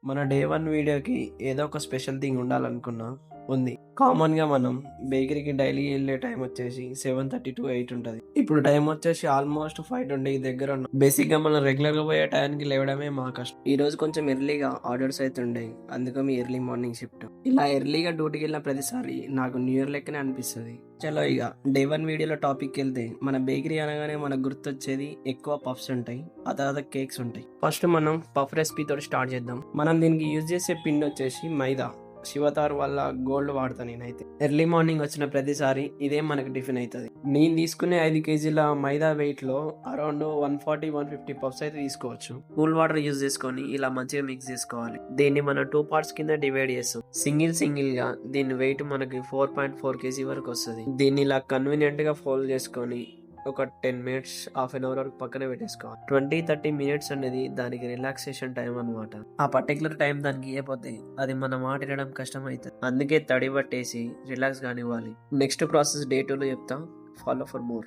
మన డే 1 వీడియోకి ఏదో ఒక స్పెషల్ థింగ్ ఉండాలనుకున్నా ఉంది. కామన్‌గా మనం బేకరీకి డైలీ ఎళ్ళే టైం వచ్చేసి 7:30 టు 8 ఉంటది. ఇప్పుడు టైం వచ్చేసి ఆల్మోస్ట్ 5:20 దగ్గర ఉన్నాం. బేసిక్‌గా మనం రెగ్యులర్‌గా పోయే టయానికి లేవడమే మా కష్టం. ఈరోజు కొంచెం ఎర్లీగా ఆర్డర్స్ అయితే ఉండేయి. అందుకని ఎర్లీ మార్నింగ్ షిఫ్ట్. ఇలా ఎర్లీగా డ్యూటీకెళ్ళిన ప్రతిసారి నాకు న్యూ ఇయర్ లెక్కనే అనిపిస్తది. చలో ఇగ డే 1 వీడియోలో టాపిక్‌కెళ్తే మన బేకరీ అనగానే మనకు గుర్తొచ్చేది ఎక్కువ పఫ్స్ ఉంటాయి. ఆ తర్వాత కేక్స్ ఉంటాయి. ఫస్ట్ మనం పఫ్ రెసిపీ తోటి స్టార్ట్ చేద్దాం. మనం దీనికి యూజ్ చేసే పిండి వచ్చేసి మైదా. శివతార్ వల్ల గోల్డ్ వాడతా నేనైతే. ఎర్లీ మార్నింగ్ వచ్చిన ప్రతిసారి ఇదే మనకి టిఫిన్ అవుతుంది. నేను తీసుకునే 5 కేజీల మైదా వెయిట్ లో అరౌండ్ 140-150 పఫ్స్ అయితే తీసుకోవచ్చు. కూల్ వాటర్ యూజ్ చేసుకొని ఇలా మంచిగా మిక్స్ చేసుకోవాలి. దీన్ని మనం 2 పార్ట్స్ కింద డివైడ్ చేస్తాం. సింగిల్ గా దీని వెయిట్ మనకి 4.4 కేజీ వరకు వస్తుంది. దీన్ని ఇలా కన్వీనియంట్ గా ఫోల్డ్ చేసుకొని ఒక 10 మినిట్స్ హాఫ్ అన్ అవర్ వరకు పక్కన పెట్టేసుకోవాలి. 20-30 మినిట్స్ అనేది దానికి రిలాక్సేషన్ టైం అనమాట. ఆ పర్టికులర్ టైం దానికి ఇవ్వకపోతే అది మన మాట వినడం కష్టం అవుతుంది. అందుకే తడి పట్టేసి రిలాక్స్ కానివ్వాలి. నెక్స్ట్ ప్రాసెస్ డే 2 లో చెప్తా. Follow for more.